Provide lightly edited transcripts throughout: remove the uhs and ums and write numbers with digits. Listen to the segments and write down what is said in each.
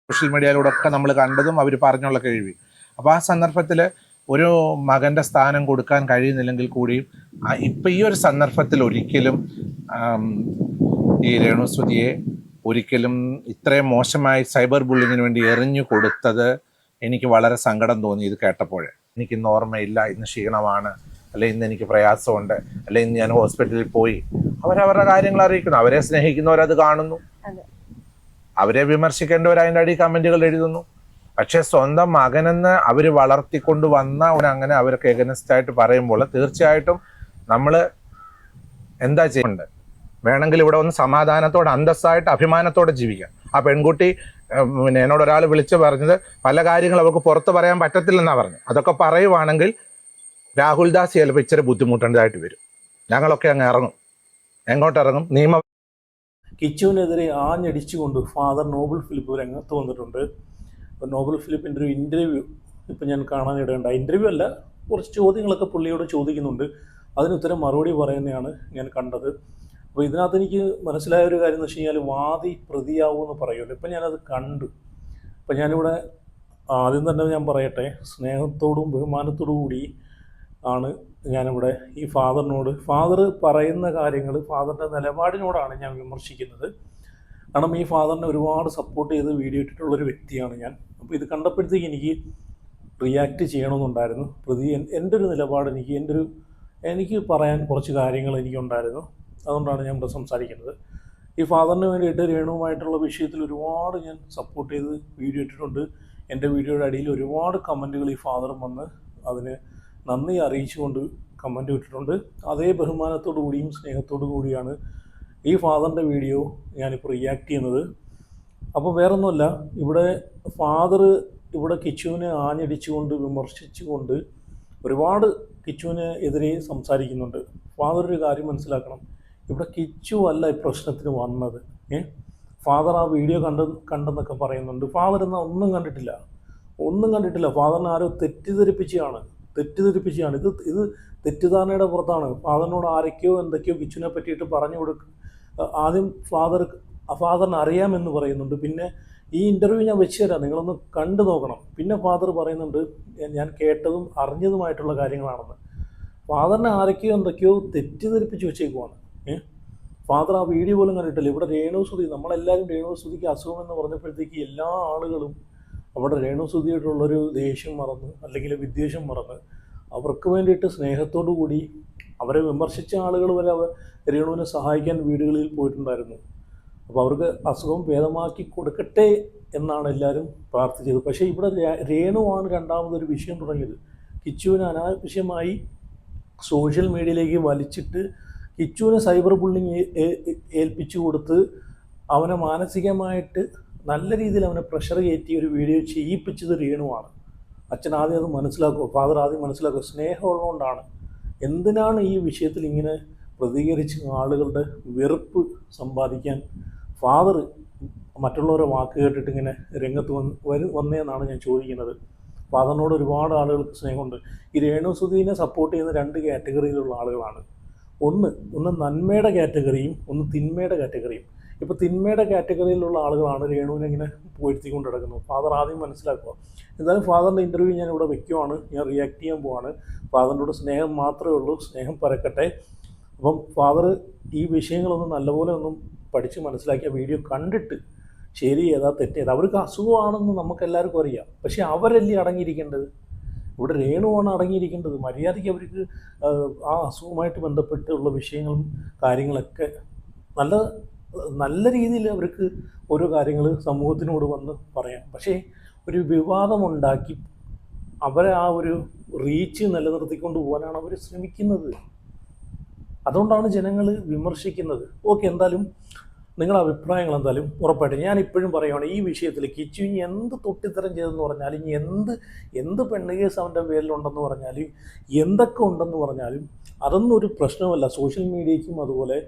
Social മീഡിയയിലൂടെ ഒക്കെ നമ്മൾ കണ്ടതും അവർ പറഞ്ഞുള്ള കഴിവ്. അപ്പോൾ ആ സന്ദർഭത്തിൽ ഒരു മകൻ്റെ സ്ഥാനം കൊടുക്കാൻ കഴിയുന്നില്ലെങ്കിൽ കൂടിയും ഇപ്പം ഈ ഒരു സന്ദർഭത്തിൽ ഒരിക്കലും ഈ രേണുസുതിയെ ഒരിക്കലും ഇത്രയും മോശമായി സൈബർ ബുള്ളിങ്ങിന് വേണ്ടി എറിഞ്ഞു കൊടുത്തത് എനിക്ക് വളരെ സങ്കടം തോന്നി. ഇത് കേട്ടപ്പോൾ എനിക്കിന്ന് ഓർമ്മയില്ല, ഇന്ന് ക്ഷീണമാണ്, അല്ലെ ഇന്ന് എനിക്ക് പ്രയാസമുണ്ട്, അല്ലെ ഇന്ന് ഞാൻ ഹോസ്പിറ്റലിൽ പോയി. അവരവരുടെ കാര്യങ്ങൾ അറിയിക്കുന്നു. അവരെ സ്നേഹിക്കുന്നവരത് കാണുന്നു, അവരെ വിമർശിക്കേണ്ടവർ അതിൻ്റെ അടി കമൻറ്റുകൾ എഴുതുന്നു. പക്ഷെ സ്വന്തം മകനെന്ന് അവർ വളർത്തിക്കൊണ്ട് വന്ന അങ്ങനെ അവർക്ക് എഗനസ്റ്റായിട്ട് പറയുമ്പോൾ തീർച്ചയായിട്ടും നമ്മൾ എന്താ ചെയ്യുന്നുണ്ട്? വേണമെങ്കിൽ ഇവിടെ ഒന്ന് സമാധാനത്തോടെ അന്തസ്സായിട്ട് അഭിമാനത്തോടെ ജീവിക്കാം. ആ പെൺകുട്ടി പിന്നെ എന്നോട് ഒരാൾ വിളിച്ച് പറഞ്ഞത് പല കാര്യങ്ങൾ അവർക്ക് പുറത്ത് പറയാൻ പറ്റത്തില്ലെന്നാണ് പറഞ്ഞു. അതൊക്കെ പറയുവാണെങ്കിൽ രാഹുൽ ദാസ് ചിലപ്പോൾ ഇച്ചിരി ബുദ്ധിമുട്ടേണ്ടതായിട്ട് വരും. ഞങ്ങളൊക്കെ അങ്ങ് ഇറങ്ങും. എങ്ങോട്ടിറങ്ങും? നിയമ കിച്ചുവിനെതിരെ ആഞ്ഞടിച്ചുകൊണ്ട് ഫാദർ നോബൽ ഫിലിപ്പ് രംഗത്ത് വന്നിട്ടുണ്ട്. നോബൽ ഫിലിപ്പിൻ്റെ ഒരു ഇൻ്റർവ്യൂ ഇപ്പം ഞാൻ കാണാനിടേണ്ട, ഇൻ്റർവ്യൂ അല്ല, കുറച്ച് ചോദ്യങ്ങളൊക്കെ പുള്ളിയോട് ചോദിക്കുന്നുണ്ട്. അതിനുത്തരം മറുപടി പറയുന്നതാണ് ഞാൻ കണ്ടത്. അപ്പോൾ ഇതിനകത്ത് എനിക്ക് മനസ്സിലായ ഒരു കാര്യം എന്ന് വെച്ച് കഴിഞ്ഞാൽ വാദി പ്രതിയാവുമെന്ന് പറയുമല്ലോ. ഇപ്പം ഞാനത് കണ്ടു. ഇപ്പം ഞാനിവിടെ ആദ്യം തന്നെ ഞാൻ പറയട്ടെ, സ്നേഹത്തോടും ബഹുമാനത്തോടു കൂടി ആണ് ഞാനിവിടെ ഈ ഫാദർ പറയുന്ന കാര്യങ്ങൾ, ഫാദറിൻ്റെ നിലപാടിനോടാണ് ഞാൻ വിമർശിക്കുന്നത്. കാരണം ഈ ഫാദറിനെ ഒരുപാട് സപ്പോർട്ട് ചെയ്ത് വീഡിയോ ഇട്ടിട്ടുള്ളൊരു വ്യക്തിയാണ് ഞാൻ. അപ്പോൾ ഇത് കണ്ടപ്പോഴത്തേക്ക് എനിക്ക് റിയാക്റ്റ് ചെയ്യണമെന്നുണ്ടായിരുന്നു. എൻ്റെ ഒരു നിലപാട് എനിക്ക് പറയാൻ കുറച്ച് കാര്യങ്ങൾ എനിക്കുണ്ടായിരുന്നു. അതുകൊണ്ടാണ് ഞാൻ ഇവിടെ സംസാരിക്കുന്നത്. ഈ ഫാദറിന് വേണ്ടിയിട്ട് രേണുവുമായിട്ടുള്ള വിഷയത്തിൽ ഒരുപാട് ഞാൻ സപ്പോർട്ട് ചെയ്ത് വീഡിയോ ഇട്ടിട്ടുണ്ട്. എൻ്റെ വീഡിയോയുടെ അടിയിൽ ഒരുപാട് കമൻറ്റുകൾ ഈ ഫാദറും വന്ന് അതിന് നന്ദി അറിയിച്ചുകൊണ്ട് കമൻറ്റ് ഇട്ടിട്ടുണ്ട്. അതേ ബഹുമാനത്തോടു കൂടിയും സ്നേഹത്തോടു കൂടിയാണ് ഈ ഫാദറിൻ്റെ വീഡിയോ ഞാനിപ്പോൾ റിയാക്ട് ചെയ്യുന്നത്. അപ്പോൾ വേറൊന്നുമല്ല, ഫാദർ ഇവിടെ കിച്ചുവിനെ ആഞ്ഞടിച്ചുകൊണ്ട് വിമർശിച്ചുകൊണ്ട് ഒരുപാട് കിച്ചുവിന് എതിരെ സംസാരിക്കുന്നുണ്ട്. ഫാദർ ഒരു കാര്യം മനസ്സിലാക്കണം, ഇവിടെ കിച്ചു അല്ല ഈ പ്രശ്നത്തിന് വന്നത്. ഫാദർ ആ വീഡിയോ കണ്ടെന്നൊക്കെ പറയുന്നുണ്ട്. ഫാദർ എന്നാൽ ഒന്നും കണ്ടിട്ടില്ല. ഫാദറിനെ ആരോ തെറ്റിദ്ധരിപ്പിച്ചാണ്. ഇത് തെറ്റിദ്ധാരണയുടെ പുറത്താണ്. ഫാദറിനോട് ആരൊക്കെയോ എന്തൊക്കെയോ കിച്ചുവിനെ പറ്റിയിട്ട് പറഞ്ഞു ആദ്യം ഫാദറിന് അറിയാമെന്ന് പറയുന്നുണ്ട്. പിന്നെ ഈ ഇൻ്റർവ്യൂ ഞാൻ വെച്ച് തരാം, നിങ്ങളൊന്ന് കണ്ടു നോക്കണം. പിന്നെ ഫാദർ പറയുന്നുണ്ട് ഞാൻ കേട്ടതും അറിഞ്ഞതുമായിട്ടുള്ള കാര്യങ്ങളാണെന്ന്. ഫാദറിനെ ആരൊക്കെയോ എന്തൊക്കെയോ തെറ്റിദ്ധരിപ്പിച്ച് വെച്ചേക്കുവാണ്. ഫാദർ ആ വീഡിയോ പോലും കണ്ടിട്ടില്ല. ഇവിടെ രേണുസുതി, നമ്മളെല്ലാവരും രേണുസുതിക്ക് അസുഖമെന്ന് പറഞ്ഞപ്പോഴത്തേക്ക് എല്ലാ ആളുകളും അവിടെ രേണുസുതിയായിട്ടുള്ളൊരു ദേഷ്യം മറന്ന് അല്ലെങ്കിൽ വിദ്വേഷം മറന്ന് അവർക്ക് വേണ്ടിയിട്ട് സ്നേഹത്തോടു കൂടി അവരെ വിമർശിച്ച ആളുകൾ വരെ രേണുവിനെ സഹായിക്കാൻ വീടുകളിൽ പോയിട്ടുണ്ടായിരുന്നു. അപ്പോൾ അവർക്ക് അസുഖം ഭേദമാക്കി കൊടുക്കട്ടെ എന്നാണ് എല്ലാവരും പ്രാർത്ഥിച്ചത്. പക്ഷേ ഇവിടെ രേണുവാണ് രണ്ടാമതൊരു വിഷയം തുടങ്ങിയത്. കിച്ചുവിനെ അനാവശ്യമായി സോഷ്യൽ മീഡിയയിലേക്ക് വലിച്ചിട്ട് കിച്ചുവിനെ സൈബർ ബുള്ളിങ് ഏൽപ്പിച്ചു കൊടുത്ത് അവനെ മാനസികമായിട്ട് നല്ല രീതിയിൽ അവനെ പ്രഷർ കയറ്റി ഒരു വീഡിയോ ചെയ്യിപ്പിച്ചത് രേണുവാണ്. അച്ഛൻ ആദ്യം അത് മനസ്സിലാക്കുക, ഫാദർ ആദ്യം മനസ്സിലാക്കുക. സ്നേഹമുള്ളതുകൊണ്ടാണ്. എന്തിനാണ് ഈ വിഷയത്തിൽ ഇങ്ങനെ പ്രതികരിച്ച് ആളുകളുടെ വെറുപ്പ് സമ്പാദിക്കാൻ ഫാദർ മറ്റുള്ളവരുടെ വാക്ക് കേട്ടിട്ട് ഇങ്ങനെ രംഗത്ത് വന്നേന്നാണ് ഞാൻ ചോദിക്കുന്നത്. ഫാദറിനോട് ഒരുപാട് ആളുകൾക്ക് സ്നേഹമുണ്ട്. ഈ രേണുസുധീനെ സപ്പോർട്ട് ചെയ്യുന്ന രണ്ട് കാറ്റഗറിയിലുള്ള ആളുകളാണ്. ഒന്ന് നന്മയുടെ കാറ്റഗറിയും ഒന്ന് തിന്മയുടെ കാറ്റഗറിയും. ഇപ്പോൾ തിന്മയുടെ കാറ്റഗറിയിലുള്ള ആളുകളാണ് രേണുവിനെ ഇങ്ങനെ പോയിരുത്തിക്കൊണ്ട് കിടക്കുന്നത്. ഫാദർ ആദ്യം മനസ്സിലാക്കുക. എന്തായാലും ഫാദറിൻ്റെ ഇൻ്റർവ്യൂ ഞാൻ ഇവിടെ വെക്കുവാണ്, ഞാൻ റിയാക്ട് ചെയ്യാൻ പോവാണ്. ഫാദറിനോട് സ്നേഹം മാത്രമേ ഉള്ളൂ, സ്നേഹം പരക്കട്ടെ. അപ്പം ഫാദർ ഈ വിഷയങ്ങളൊന്നും നല്ലപോലെ ഒന്നും പഠിച്ച് മനസ്സിലാക്കിയ വീഡിയോ കണ്ടിട്ട് ശരി ഏതാ തെറ്റേതാ, അവർക്ക് അസുഖമാണെന്ന് നമുക്കെല്ലാവർക്കും അറിയാം. പക്ഷേ അവരല്ലേ അടങ്ങിയിരിക്കേണ്ടത്? ഇവിടെ രേണുവാണ് അടങ്ങിയിരിക്കേണ്ടത്. മര്യാദയ്ക്ക് അവർക്ക് ആ അസുഖമായിട്ട് ബന്ധപ്പെട്ടുള്ള വിഷയങ്ങളും കാര്യങ്ങളൊക്കെ നല്ല രീതിയിൽ അവർക്ക് ഓരോ കാര്യങ്ങൾ സമൂഹത്തിനോട് വന്ന് പറയാം. പക്ഷേ ഒരു വിവാദമുണ്ടാക്കി അവരെ ആ ഒരു റീച്ച് നിലനിർത്തിക്കൊണ്ട് പോകാനാണ് അവർ ശ്രമിക്കുന്നത്. അതുകൊണ്ടാണ് ജനങ്ങൾ വിമർശിക്കുന്നത്. ഓക്കെ, എന്തായാലും നിങ്ങളുടെ അഭിപ്രായങ്ങൾ എന്തായാലും ഉറപ്പായിട്ട് ഞാൻ ഇപ്പോഴും പറയുകയാണ്, ഈ വിഷയത്തിൽ കിച്ചു ഇനി എന്ത് തൊട്ടിത്തരം ചെയ്തെന്ന് പറഞ്ഞാലും, ഇനി എന്ത് പെണ്ണുകേസ് അവൻ്റെ പേരിലുണ്ടെന്ന് പറഞ്ഞാലും, എന്തൊക്കെ ഉണ്ടെന്ന് പറഞ്ഞാലും അതൊന്നും ഒരു പ്രശ്നമല്ല. സോഷ്യൽ മീഡിയയ്ക്കും അതുപോലെ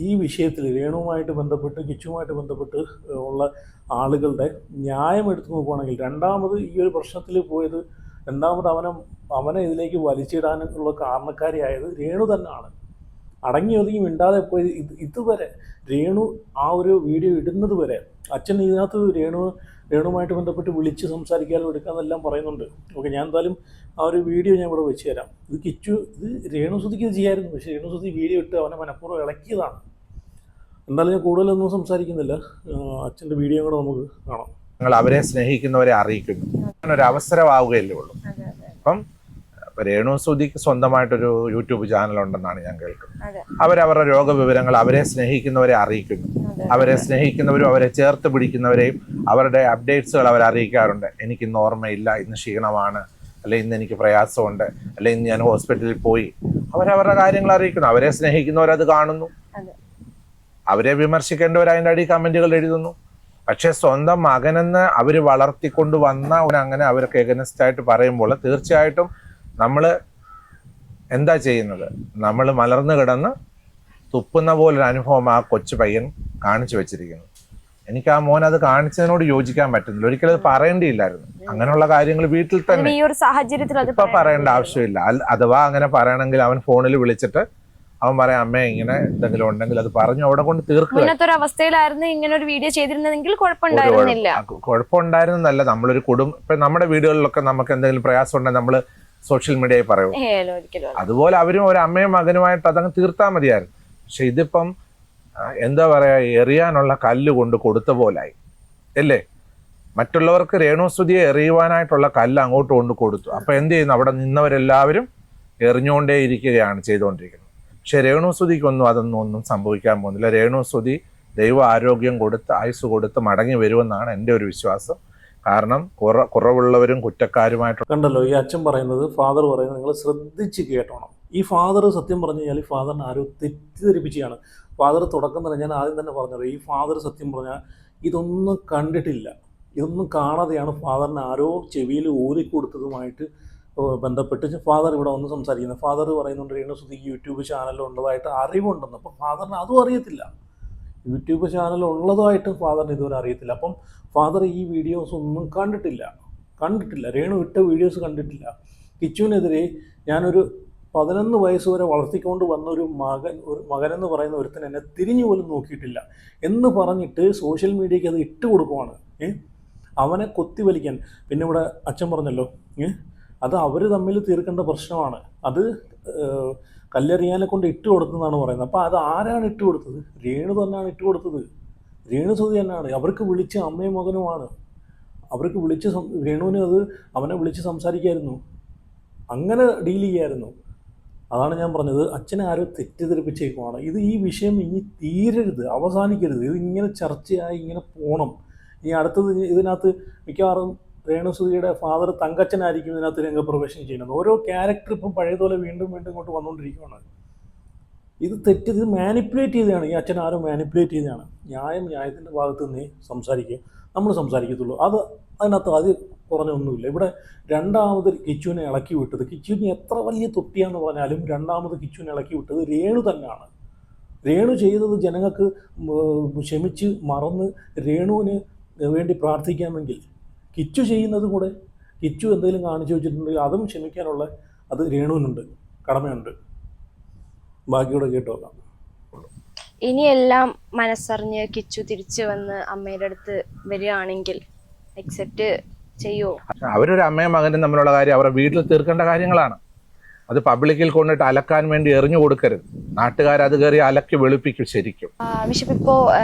ഈ വിഷയത്തിൽ രേണുവുമായിട്ട് ബന്ധപ്പെട്ട് കിച്ചുവുമായിട്ട് ബന്ധപ്പെട്ട് ഉള്ള ആളുകളുടെ ന്യായം എടുത്തു നോക്കുകയാണെങ്കിൽ രണ്ടാമത് ഈ ഒരു പ്രശ്നത്തിൽ പോയത്, രണ്ടാമത് അവനെ ഇതിലേക്ക് വലിച്ചിടാനുള്ള കാരണക്കാരിയായത് രേണു തന്നെയാണ്. അടങ്ങി ഒതുങ്ങി മിണ്ടാതെ പോയി ഇതുവരെ രേണു ആ ഒരു വീഡിയോ ഇടുന്നത് വരെ അച്ഛൻ ഇതിനകത്ത് രേണുമായിട്ട് ബന്ധപ്പെട്ട് വിളിച്ച് സംസാരിക്കാനും എടുക്കാമെന്നെല്ലാം പറയുന്നുണ്ട്. ഓക്കെ, ഞാൻ എന്തായാലും ആ ഒരു വീഡിയോ ഞാൻ ഇവിടെ വെച്ച് തരാം. ഇത് രേണുസുതിക്ക് ഇത് ചെയ്യാമായിരുന്നു, പക്ഷേ രേണുസുതി വീഡിയോ ഇട്ട് അവനെ മനഃപൂർവ്വം ഇളക്കിയതാണ്. എന്തായാലും ഞാൻ കൂടുതലൊന്നും സംസാരിക്കുന്നില്ല, അച്ഛൻ്റെ വീഡിയോ കൂടെ നമുക്ക് കാണാം. നിങ്ങൾ അവരെ സ്നേഹിക്കുന്നവരെ അറിയിക്കുന്നു, ഒരു അവസരമാവുകയല്ലേ ഉള്ളൂ. അപ്പം രേണുസുതിക്ക് സ്വന്തമായിട്ടൊരു യൂട്യൂബ് ചാനൽ ഉണ്ടെന്നാണ് ഞാൻ കേൾക്കുന്നത്. അവരവരുടെ രോഗവിവരങ്ങൾ അവരെ സ്നേഹിക്കുന്നവരെ അറിയിക്കുന്നു. അവരെ സ്നേഹിക്കുന്നവരും അവരെ ചേർത്ത് പിടിക്കുന്നവരെയും അവരുടെ അപ്ഡേറ്റ്സുകൾ അവർ അറിയിക്കാറുണ്ട്. എനിക്കിന്ന് ഓർമ്മയില്ല, ഇന്ന് ക്ഷീണമാണ്, അല്ലെ ഇന്ന് എനിക്ക് പ്രയാസമുണ്ട്, അല്ലെ ഇന്ന് ഞാൻ ഹോസ്പിറ്റലിൽ പോയി. അവരവരുടെ കാര്യങ്ങൾ അറിയിക്കുന്നു. അവരെ സ്നേഹിക്കുന്നവരത് കാണുന്നു. അവരെ വിമർശിക്കേണ്ടവർ അതിൻ്റെ അടി കമന്റുകൾ എഴുതുന്നു. പക്ഷെ സ്വന്തം മകനെന്ന് അവർ വളർത്തിക്കൊണ്ട് വന്ന അങ്ങനെ അവർക്ക് എഗനസ്റ്റായിട്ട് പറയുമ്പോൾ തീർച്ചയായിട്ടും നമ്മൾ എന്താ ചെയ്യുന്നത്? നമ്മൾ മലർന്നു കിടന്ന് തുപ്പുന്ന പോലൊരു അനുഭവം ആ കൊച്ചു പയ്യൻ കാണിച്ചു വെച്ചിരിക്കുന്നു. എനിക്ക് ആ മോൻ അത് കാണിച്ചതിനോട് യോജിക്കാൻ പറ്റുന്നില്ല. ഒരിക്കലും അത് പറയേണ്ടിയില്ലായിരുന്നു. അങ്ങനെയുള്ള കാര്യങ്ങൾ വീട്ടിൽ തന്നെ ഇപ്പൊ പറയേണ്ട ആവശ്യമില്ല. അഥവാ അങ്ങനെ പറയണമെങ്കിൽ അവൻ ഫോണിൽ വിളിച്ചിട്ട് അവൻ പറയാം, അമ്മേ ഇങ്ങനെ എന്തെങ്കിലും ഉണ്ടെങ്കിൽ അത് പറഞ്ഞു അവിടെ കൊണ്ട് തീർക്കുക. അവസ്ഥയിലായിരുന്നു ഇങ്ങനെ ഒരു വീഡിയോ ചെയ്തിരുന്നെങ്കിൽ കുഴപ്പമുണ്ടായിരുന്നില്ല. കുഴപ്പമുണ്ടായിരുന്നല്ല, നമ്മളൊരു ഇപ്പൊ നമ്മുടെ വീടുകളിലൊക്കെ നമുക്ക് എന്തെങ്കിലും പ്രയാസം ഉണ്ടെങ്കിൽ നമ്മള് സോഷ്യൽ മീഡിയയിൽ പറയും. അതുപോലെ അവരും ഒരു അമ്മയും മകനുമായിട്ട് അതങ്ങ് തീർത്താൽ മതിയായിരുന്നു. പക്ഷെ ഇതിപ്പം എന്താ പറയാ, എറിയാനുള്ള കല്ല് കൊണ്ട് കൊടുത്ത പോലായി അല്ലേ? മറ്റുള്ളവർക്ക് രേണുസുതിയെ എറിയുവാനായിട്ടുള്ള കല്ല് അങ്ങോട്ട് കൊണ്ട് കൊടുത്തു. അപ്പൊ എന്ത് ചെയ്യുന്നു? അവിടെ നിന്നവരെല്ലാവരും എറിഞ്ഞുകൊണ്ടേ ഇരിക്കുകയാണ് ചെയ്തുകൊണ്ടിരിക്കുന്നത്. പക്ഷെ രേണുസുതിക്കൊന്നും ഒന്നും സംഭവിക്കാൻ പോകുന്നില്ല. രേണുസുതി ദൈവ ആരോഗ്യം കൊടുത്ത് ആയുസ് കൊടുത്ത് മടങ്ങി വരുമെന്നാണ് എൻ്റെ ഒരു വിശ്വാസം. കാരണം കുറവുള്ളവരും കുറ്റക്കാരുമായിട്ട് കണ്ടല്ലോ ഈ അച്ഛൻ പറയുന്നത്, ഫാദർ പറയുന്നത് നിങ്ങൾ ശ്രദ്ധിച്ച് കേട്ടോണം. ഈ ഫാദർ സത്യം പറഞ്ഞു കഴിഞ്ഞാൽ ഈ ഫാദറിനെ ആരോ തെറ്റിദ്ധരിപ്പിക്കുകയാണ്. ഫാദർ തുടക്കം തന്നെ ഞാൻ ആദ്യം തന്നെ പറഞ്ഞത്, ഈ ഫാദർ സത്യം പറഞ്ഞാൽ ഇതൊന്നും കണ്ടിട്ടില്ല, ഇതൊന്നും കാണാതെയാണ് ഫാദറിനെ ആരോ ചെവിയിൽ ഊതിക്കൊടുത്തതുമായിട്ട് ബന്ധപ്പെട്ട് ഫാദർ ഇവിടെ വന്ന് സംസാരിക്കുന്നത്. ഫാദർ പറയുന്നുണ്ട് രേണുസുതിക്ക് യൂട്യൂബ് ചാനൽ ഉള്ളതായിട്ട് അറിവുണ്ടെന്ന്. അപ്പം ഫാദറിന് അതും അറിയത്തില്ല, യൂട്യൂബ് ചാനൽ ഉള്ളതായിട്ടും ഫാദറിന് ഇതുവരെ അറിയത്തില്ല. അപ്പം ഫാദർ ഈ വീഡിയോസ് ഒന്നും കണ്ടിട്ടില്ല, രേണു ഇട്ട വീഡിയോസ് കണ്ടിട്ടില്ല. കിച്ചുവിനെതിരെ ഞാനൊരു 11 വയസ്സ് വരെ വളർത്തിക്കൊണ്ട് വന്ന ഒരു മകനെന്ന് പറയുന്ന ഒരുത്തൻ എന്നെ തിരിഞ്ഞു പോലും നോക്കിയിട്ടില്ല എന്ന് പറഞ്ഞിട്ട് സോഷ്യൽ മീഡിയയ്ക്ക് അത് ഇട്ട് കൊടുക്കുവാണ്. അവനെ കൊത്തിവലിക്കാൻ. പിന്നെ ഇവിടെ അച്ഛൻ പറഞ്ഞല്ലോ, അത് അവർ തമ്മിൽ തീർക്കേണ്ട പ്രശ്നമാണ്. അത് കല്ലെറിയാനെ കൊണ്ട് ഇട്ട് കൊടുത്തതെന്നാണ് പറയുന്നത്. അപ്പോൾ അത് ആരാണ് ഇട്ട് കൊടുത്തത്? രേണു തന്നെയാണ് ഇട്ട് കൊടുത്തത്. രേണുസുതി തന്നെയാണ്. അവർക്ക് വിളിച്ച് അമ്മയും മകനുമാണ്. അവർക്ക് വിളിച്ച് രേണുവിന് അത് അവനെ വിളിച്ച് സംസാരിക്കായിരുന്നു, അങ്ങനെ ഡീൽ ചെയ്യായിരുന്നു. അതാണ് ഞാൻ പറഞ്ഞത്, അച്ഛനെ ആരോ തെറ്റിദ്ധരിപ്പിച്ചേക്കുവാണ്. ഈ വിഷയം ഇനി തീരരുത്, അവസാനിക്കരുത്. ഇത് ഇങ്ങനെ ചർച്ചയായി ഇങ്ങനെ പോകണം. ഇനി അടുത്തത് ഇതിനകത്ത് മിക്കവാറും രേണുസുതിയുടെ ഫാദർ തങ്കച്ചനായിരിക്കും ഇതിനകത്ത് രംഗപ്രവേശനം ചെയ്യുന്നത്. ഓരോ ക്യാരക്ടർ ഇപ്പം പഴയതുപോലെ വീണ്ടും ഇങ്ങോട്ട് വന്നുകൊണ്ടിരിക്കുകയാണ്. ഇത് മാനിപ്പുലേറ്റ് ചെയ്തതാണ്. ഈ അച്ഛൻ ആരും മാനിപ്പുലേറ്റ് ചെയ്തതാണ്. ന്യായത്തിൻ്റെ ഭാഗത്ത് നിന്ന് സംസാരിക്കുക, നമ്മൾ സംസാരിക്കത്തുള്ളൂ. അതിനകത്ത് അത് കുറഞ്ഞൊന്നുമില്ല. ഇവിടെ രണ്ടാമത് കിച്ചുവിനെ ഇളക്കി വിട്ടത്, കിച്ചുവിന് എത്ര വലിയ തൊട്ടിയാന്ന് പറഞ്ഞാലും രണ്ടാമത് കിച്ചുവിനെ ഇളക്കി വിട്ടത് രേണു തന്നെയാണ്. രേണു ചെയ്തത് ജനങ്ങൾക്ക് ക്ഷമിച്ച് മറന്ന് രേണുവിന് വേണ്ടി പ്രാർത്ഥിക്കാമെങ്കിൽ കിച്ചു ചെയ്യുന്നത് കൂടെ, കിച്ചു എന്തെങ്കിലും കാണിച്ചു വെച്ചിട്ടുണ്ടെങ്കിൽ അതും ക്ഷമിക്കാനുള്ള അത് രേണുവിനുണ്ട്, കടമയുണ്ട്. ബാക്കിയോടെ കേട്ടോക്കാം. ഇനിയെല്ലാം മനസ്സറിഞ്ഞ് കിച്ചു തിരിച്ചു വന്ന് അമ്മയുടെ അടുത്ത് വരികയാണെങ്കിൽ അക്സെപ്റ്റ് ചെയ്യുമോ? അവരൊരു അമ്മയും മകനും തമ്മിലുള്ള കാര്യം അവരുടെ വീട്ടിൽ തീർക്കേണ്ട കാര്യങ്ങളാണ്. അത് പബ്ലിക്കിൽ കൊണ്ടിട്ട് അലക്കാൻ വേണ്ടി എറിഞ്ഞു കൊടുക്കരുത്. നാട്ടുകാർ അത് കയറി അലക്കി വെളുപ്പിക്കും ശരിക്കും. ബിഷപ്പ്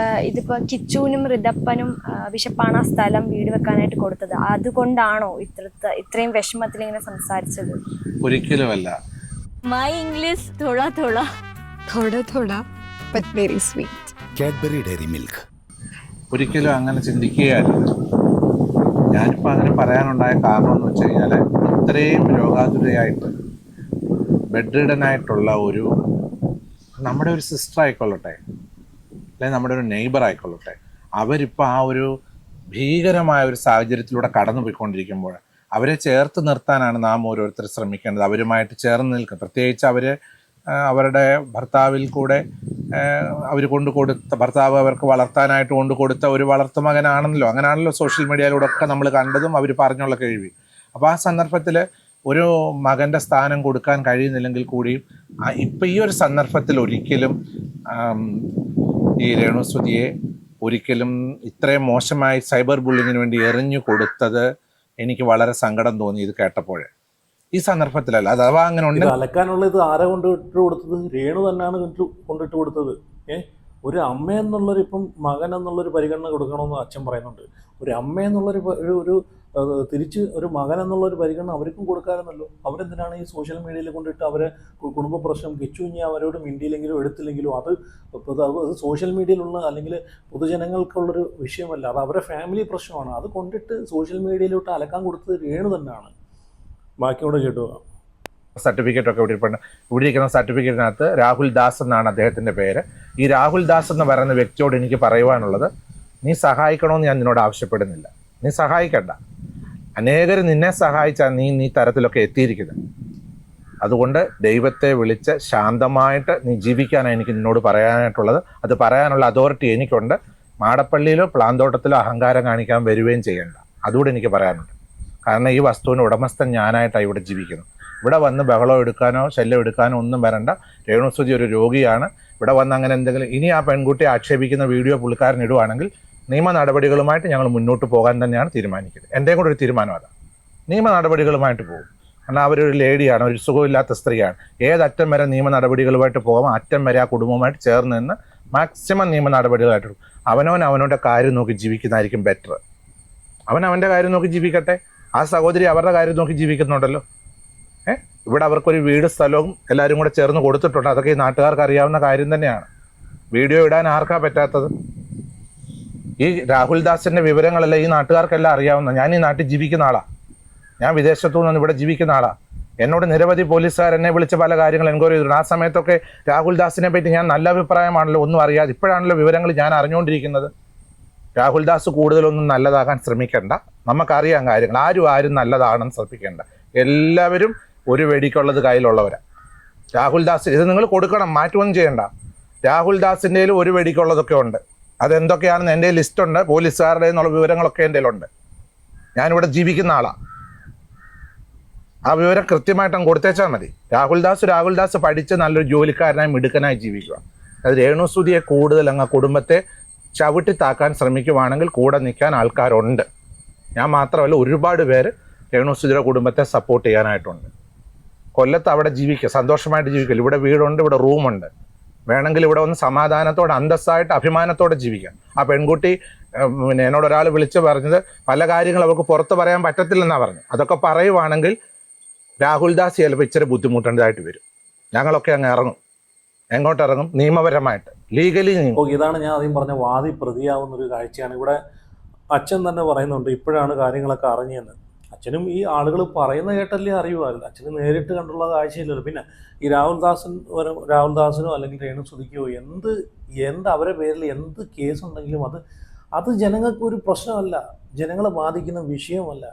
ഇതിപ്പോ കിച്ചുവിനും ഋതപ്പനും ബിഷപ്പാണ് ആ സ്ഥലം വീട് വെക്കാനായിട്ട് കൊടുത്തത്. അതുകൊണ്ടാണോ ഇത്രയും വിഷമത്തിൽ ഇങ്ങനെ സംസാരിച്ചത്? ഒരിക്കലുമല്ല. My English thoda thoda but very sweet. Cadbury Dairy Milk. ഒരിക്കലും അങ്ങനെ ചിന്തിക്കുകയായിരുന്നു. ഞാനിപ്പോൾ അങ്ങനെ പറയാനുണ്ടായ കാരണം എന്ന് വെച്ച് കഴിഞ്ഞാൽ, ഇത്രയും രോഗാതുരയായിട്ട് ബെഡ് റിഡനായിട്ടുള്ള നമ്മുടെ ഒരു സിസ്റ്റർ ആയിക്കൊള്ളട്ടെ, അല്ലെങ്കിൽ നമ്മുടെ ഒരു നെയ്ബർ ആയിക്കൊള്ളട്ടെ, അവരിപ്പോൾ ആ ഒരു ഭീകരമായ ഒരു സാഹചര്യത്തിലൂടെ കടന്നു പോയിക്കൊണ്ടിരിക്കുമ്പോൾ അവരെ ചേർത്ത് നിർത്താനാണ് നാം ഓരോരുത്തർ ശ്രമിക്കേണ്ടത്. അവരുമായിട്ട് ചേർന്ന് നിൽക്കുക. പ്രത്യേകിച്ച് അവരുടെ ഭർത്താവിൽ കൂടെ അവർ ഭർത്താവ് അവർക്ക് വളർത്താനായിട്ട് കൊടുത്ത ഒരു വളർത്തുമകനാണല്ലോ. അങ്ങനെയാണല്ലോ സോഷ്യൽ മീഡിയയിലൂടെ ഒക്കെ നമ്മൾ കണ്ടതും അവർ പറഞ്ഞുള്ള കേൾവി. അപ്പോൾ ആ സന്ദർഭത്തിൽ ഒരു മകൻ്റെ സ്ഥാനം കൊടുക്കാൻ കഴിയുന്നില്ലെങ്കിൽ കൂടിയും ഇപ്പം ഈ ഒരു സന്ദർഭത്തിൽ ഒരിക്കലും ഈ രേണുസുതിയെ ഒരിക്കലും ഇത്രയും മോശമായി സൈബർ ബുള്ളിങ്ങിന് വേണ്ടി എറിഞ്ഞു കൊടുത്തത് എനിക്ക് വളരെ സങ്കടം തോന്നി ഇത് കേട്ടപ്പോൾ. ഈ സന്ദർഭത്തിലല്ല, അഥവാ അങ്ങനെ ഉണ്ട്. അലക്കാനുള്ള ഇത് ആരെ കൊണ്ടിട്ട് കൊടുത്തത്? രേണു തന്നെയാണ് കൊണ്ടിട്ട് കൊടുത്തത്. ഒരു അമ്മ എന്നുള്ളൊരു, ഇപ്പം മകൻ എന്നുള്ളൊരു പരിഗണന കൊടുക്കണമെന്ന് അച്ഛൻ പറയുന്നുണ്ട്. ഒരു അമ്മ എന്നുള്ളൊരു ഒരു തിരിച്ച് ഒരു മകൻ എന്നുള്ളൊരു പരിഗണന അവർക്കും കൊടുക്കാറുണ്ടല്ലോ. അവരെന്തിനാണ് ഈ സോഷ്യൽ മീഡിയയിൽ കൊണ്ടിട്ട് അവരെ കുടുംബ പ്രശ്നം കിച്ചു ഇനി അവരോട് മിണ്ടിയില്ലെങ്കിലും എടുത്തില്ലെങ്കിലും അത് സോഷ്യൽ മീഡിയയിലുള്ള അല്ലെങ്കിൽ പൊതുജനങ്ങൾക്കുള്ളൊരു വിഷയമല്ല, അത് അവരുടെ ഫാമിലി പ്രശ്നമാണ്. അത് കൊണ്ടിട്ട് സോഷ്യൽ മീഡിയയിലോട്ട് അലക്കാൻ കൊടുത്തത് രേണു തന്നെയാണ്. ബാക്കിയോട് കേട്ടു. സർട്ടിഫിക്കറ്റ് ഒക്കെ ഇവിടെ ഇരിക്കുന്ന സർട്ടിഫിക്കറ്റിനകത്ത് രാഹുൽ ദാസ് എന്നാണ് അദ്ദേഹത്തിൻ്റെ പേര്. ഈ രാഹുൽ ദാസ് എന്ന് പറയുന്ന വ്യക്തിയോട് എനിക്ക് പറയുവാനുള്ളത്, നീ സഹായിക്കണമെന്ന് ഞാൻ നിന്നോട് ആവശ്യപ്പെടുന്നില്ല, നീ സഹായിക്കണ്ട. അനേകർ നിന്നെ സഹായിച്ചാൽ നീ തരത്തിലൊക്കെ എത്തിയിരിക്കുന്നത്. അതുകൊണ്ട് ദൈവത്തെ വിളിച്ച് ശാന്തമായിട്ട് നീ ജീവിക്കാനാണ് എനിക്ക് നിന്നോട് പറയാനായിട്ടുള്ളത്. അത് പറയാനുള്ള അതോറിറ്റി എനിക്കുണ്ട്. മാടപ്പള്ളിയിലോ പ്ലാന്തോട്ടത്തിലോ അഹങ്കാരം കാണിക്കാൻ വരികയും ചെയ്യണ്ട. അതുകൂടെ എനിക്ക് പറയാനുണ്ട്. കാരണം ഈ വസ്തുവിന് ഉടമസ്ഥൻ ഞാനായിട്ടാണ് ഇവിടെ ജീവിക്കുന്നത്. ഇവിടെ വന്ന് ബഹളം എടുക്കാനോ ശല്യം എടുക്കാനോ ഒന്നും വരണ്ട. രേണുസുതി ഒരു രോഗിയാണ്. ഇവിടെ വന്ന് അങ്ങനെ എന്തെങ്കിലും ഇനി ആ പെൺകുട്ടിയെ ആക്ഷേപിക്കുന്ന വീഡിയോ പുള്ളിക്കാരൻ ഇടുവാണെങ്കിൽ നിയമ നടപടികളുമായിട്ട് ഞങ്ങൾ മുന്നോട്ട് പോകാൻ തന്നെയാണ് തീരുമാനിക്കുന്നത്. എൻ്റെയും കൂടെ ഒരു തീരുമാനം അതാണ്. നിയമ നടപടികളുമായിട്ട് പോകും. കാരണം അവരൊരു ലേഡിയാണ്, ഒരു സുഖമില്ലാത്ത സ്ത്രീയാണ്. ഏതറ്റം വരെ നിയമ നടപടികളുമായിട്ട് പോകാം, അറ്റം വരെ ആ കുടുംബവുമായിട്ട് ചേർന്ന് നിന്ന് മാക്സിമം നിയമ നടപടികളായിട്ട് അവനവൻ്റെ കാര്യം നോക്കി ജീവിക്കുന്നതായിരിക്കും ബെറ്റർ. അവൻ്റെ കാര്യം നോക്കി ജീവിക്കട്ടെ. ആ സഹോദരി അവരുടെ കാര്യം നോക്കി ജീവിക്കുന്നുണ്ടല്ലോ. ഇവിടെ അവർക്കൊരു വീട് സ്ഥലവും എല്ലാവരും കൂടെ ചേർന്ന് കൊടുത്തിട്ടുണ്ട്. അതൊക്കെ ഈ നാട്ടുകാർക്ക് അറിയാവുന്ന കാര്യം തന്നെയാണ്. വീഡിയോ ഇടാൻ ആർക്കാ പറ്റാത്തത്? ഈ രാഹുൽ ദാസിൻ്റെ വിവരങ്ങളെല്ലാം ഈ നാട്ടുകാർക്കെല്ലാം അറിയാവുന്ന. ഞാൻ ഈ നാട്ടിൽ ജീവിക്കുന്ന ആളാണ്. ഞാൻ വിദേശത്തു നിന്ന് ഇവിടെ ജീവിക്കുന്ന ആളാണ്. എന്നോട് നിരവധി പോലീസുകാർ എന്നെ വിളിച്ച് പല കാര്യങ്ങൾ എൻക്വയറി ചെയ്തിട്ടുണ്ട്. ആ സമയത്തൊക്കെ രാഹുൽ ദാസിനെ പറ്റി ഞാൻ നല്ല അഭിപ്രായമാണല്ലോ, ഒന്നും അറിയാതെ. ഇപ്പോഴാണല്ലോ വിവരങ്ങൾ ഞാൻ അറിഞ്ഞുകൊണ്ടിരിക്കുന്നത്. രാഹുൽ ദാസ് കൂടുതലൊന്നും നല്ലതാകാൻ ശ്രമിക്കേണ്ട. നമുക്കറിയാം കാര്യങ്ങൾ. ആരും നല്ലതാണെന്ന് ശ്രമിക്കേണ്ട. എല്ലാവരും ഒരു വെടിക്കുള്ളത് കയ്യിലുള്ളവരാണ്. രാഹുൽ ദാസ് ഇത് നിങ്ങൾ കൊടുക്കണം, മാറ്റുമൊന്നും ചെയ്യണ്ട. രാഹുൽ ദാസിൻ്റെ ഒരു വെടിക്കുള്ളതൊക്കെ ഉണ്ട്. അതെന്തൊക്കെയാണെന്ന് എൻ്റെ ലിസ്റ്റുണ്ട്. പോലീസുകാരുടെ എന്നുള്ള വിവരങ്ങളൊക്കെ എൻ്റെ ഉണ്ട്. ഞാനിവിടെ ജീവിക്കുന്ന ആളാണ്. ആ വിവരം കൃത്യമായിട്ടും കൊടുത്തേച്ചാൽ മതി. രാഹുൽ ദാസ് പഠിച്ച് നല്ലൊരു ജോലിക്കാരനായി മിടുക്കനായി ജീവിക്കുക. അത് രേണുസുതിയെ കൂടുതൽ അങ്ങ് കുടുംബത്തെ ചവിട്ടി താക്കാൻ ശ്രമിക്കുവാണെങ്കിൽ കൂടെ നിൽക്കാൻ ആൾക്കാരുണ്ട്. ഞാൻ മാത്രമല്ല, ഒരുപാട് പേര് രേണുസുതിയുടെ കുടുംബത്തെ സപ്പോർട്ട് ചെയ്യാനായിട്ടുണ്ട്. കൊല്ലത്ത് അവിടെ ജീവിക്കുക, സന്തോഷമായിട്ട് ജീവിക്കില്ല. ഇവിടെ വീടുണ്ട്, ഇവിടെ റൂമുണ്ട്. വേണമെങ്കിൽ ഇവിടെ ഒന്ന് സമാധാനത്തോടെ അന്തസ്സായിട്ട് അഭിമാനത്തോടെ ജീവിക്കാം. ആ പെൺകുട്ടി എന്നോട് ഒരാൾ വിളിച്ച് പറഞ്ഞത് പല കാര്യങ്ങൾ അവർക്ക് പുറത്ത് പറയാൻ പറ്റത്തില്ലെന്നാണ് പറഞ്ഞത്. അതൊക്കെ പറയുവാണെങ്കിൽ രാഹുൽ ദാസ് ചിലപ്പോൾ ഇച്ചിരി ബുദ്ധിമുട്ടേണ്ടതായിട്ട് വരും. ഞങ്ങളൊക്കെ അങ്ങ് ഇറങ്ങും. എങ്ങോട്ട് ഇറങ്ങും? നിയമപരമായിട്ട്, ലീഗലി. ഇതാണ് ഞാൻ ആദ്യം പറഞ്ഞ വാദി പ്രതിയാവുന്നൊരു കാഴ്ചയാണ്. ഇവിടെ അച്ഛൻ തന്നെ പറയുന്നുണ്ട് ഇപ്പോഴാണ് കാര്യങ്ങളൊക്കെ അറിഞ്ഞതെന്ന്. അച്ഛനും ഈ ആളുകൾ പറയുന്ന കേട്ടല്ലേ അറിയുമായിരുന്നു. അച്ഛന് നേരിട്ട് കണ്ടുള്ള കാഴ്ചയില്ലല്ലോ. പിന്നെ ഈ രാഹുൽ ദാസിനോ അല്ലെങ്കിൽ രേണുസുതിക്കോ എന്ത് അവരുടെ പേരിൽ എന്ത് കേസുണ്ടെങ്കിലും അത് ജനങ്ങൾക്ക് ഒരു പ്രശ്നമല്ല, ജനങ്ങളെ ബാധിക്കുന്ന വിഷയമല്ല.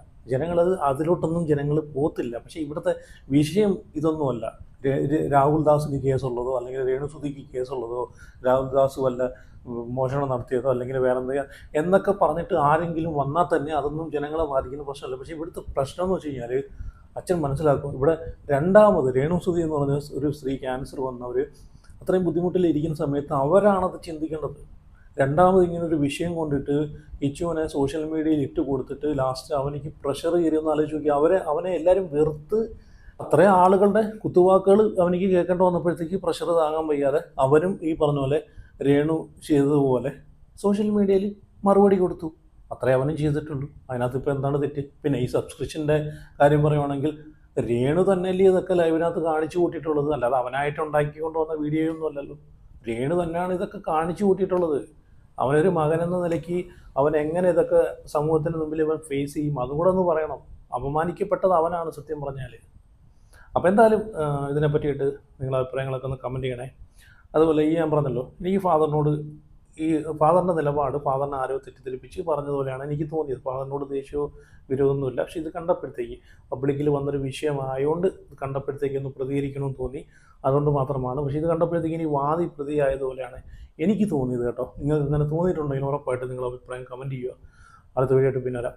അതിലോട്ടൊന്നും ജനങ്ങൾ പോത്തില്ല. പക്ഷേ ഇവിടുത്തെ വിഷയം ഇതൊന്നുമല്ല. രാഹുൽ ദാസിന് കേസുള്ളതോ അല്ലെങ്കിൽ രേണുസുതിക്ക് കേസുള്ളതോ രാഹുൽ ദാസ് വല്ല മോഷണം നടത്തിയതോ അല്ലെങ്കിൽ വേറെ എന്തെങ്കിലും എന്നൊക്കെ പറഞ്ഞിട്ട് ആരെങ്കിലും വന്നാൽ തന്നെ അതൊന്നും ജനങ്ങളെ ബാധിക്കുന്ന പ്രശ്നമല്ല. പക്ഷേ ഇവിടുത്തെ പ്രശ്നം എന്ന് വെച്ച് കഴിഞ്ഞാൽ അച്ഛൻ മനസ്സിലാക്കും, ഇവിടെ രണ്ടാമത് രേണുസുതി എന്ന് പറഞ്ഞ ഒരു സ്ത്രീ ക്യാൻസർ വന്നവർ അത്രയും ബുദ്ധിമുട്ടിലിരിക്കുന്ന സമയത്ത് അവരാണത് ചിന്തിക്കേണ്ടത്. രണ്ടാമത് ഇങ്ങനൊരു വിഷയം കൊണ്ടിട്ട് കിച്ചുവിനെ സോഷ്യൽ മീഡിയയിൽ ഇട്ട് കൊടുത്തിട്ട് ലാസ്റ്റ് അവനിക്ക് പ്രഷർ കയറിയൊന്ന് ആലോചിച്ച് നോക്കി. അവനെ എല്ലാവരും വെറുത്ത് അത്രയും ആളുകളുടെ കുത്തുവാക്കുകൾ അവനിക്ക് കേൾക്കേണ്ടി വന്നപ്പോഴത്തേക്ക് പ്രഷർ താങ്ങാൻ വയ്യാതെ അവരും ഈ പറഞ്ഞ പോലെ രേണു ചെയ്തതുപോലെ സോഷ്യൽ മീഡിയയിൽ മറുപടി കൊടുത്തു. അത്രേ അവനും ചെയ്തിട്ടുള്ളൂ. അതിനകത്ത് ഇപ്പോൾ എന്താണ് തെറ്റ്? പിന്നെ ഈ സബ്സ്ക്രിപ്ഷൻ്റെ കാര്യം പറയുവാണെങ്കിൽ രേണു തന്നെയല്ലേ ഇതൊക്കെ ലൈവിനകത്ത് കാണിച്ചു കൂട്ടിയിട്ടുള്ളത്, അല്ലാതെ അവനായിട്ട് ഉണ്ടാക്കിക്കൊണ്ട് വന്ന വീഡിയോ ഒന്നും അല്ലല്ലോ. രേണു തന്നെയാണ് ഇതൊക്കെ കാണിച്ചു കൂട്ടിയിട്ടുള്ളത്. അവനൊരു മകനെന്ന നിലയ്ക്ക് അവൻ എങ്ങനെ ഇതൊക്കെ സമൂഹത്തിന് മുമ്പിൽ ഇവൻ ഫേസ് ചെയ്യും, അതുകൂടെ ഒന്ന് പറയണം. അപമാനിക്കപ്പെട്ടത് അവനാണ് സത്യം പറഞ്ഞാൽ. അപ്പോൾ എന്തായാലും ഇതിനെ പറ്റിയിട്ട് നിങ്ങളുടെ അഭിപ്രായങ്ങളൊക്കെ ഒന്ന് കമൻറ്റ് ചെയ്യണേ. അതുപോലെ ഞാൻ പറഞ്ഞല്ലോ, എനിക്ക് ഫാദറിൻ്റെ നിലപാട്, ഫാദറിനെ ആരോ തെറ്റിദ്ധരിപ്പിച്ച് പറഞ്ഞതുപോലെയാണ് എനിക്ക് തോന്നിയത്. ഫാദറിനോട് ദേഷ്യമോ വിരോധമൊന്നുമില്ല. പക്ഷേ ഇത് കണ്ടപ്പോഴത്തേക്ക് പബ്ലിക്കിൽ വന്നൊരു വിഷയമായതുകൊണ്ട് കണ്ടപ്പോഴത്തേക്ക് ഒന്ന് പ്രതികരിക്കണമെന്ന് തോന്നി, അതുകൊണ്ട് മാത്രമാണ്. പക്ഷേ ഇത് കണ്ടപ്പോഴത്തേക്ക് ഇനി വാദി പ്രതിയായതുപോലെയാണ് എനിക്ക് തോന്നിയത് കേട്ടോ. നിങ്ങൾക്ക് ഇങ്ങനെ തോന്നിയിട്ടുണ്ടെങ്കിൽ ഉറപ്പായിട്ട് നിങ്ങളുടെ അഭിപ്രായം കമൻറ്റ് ചെയ്യുക. അടുത്ത വീഡിയോ ആയിട്ട് പിന്നെ വരാം.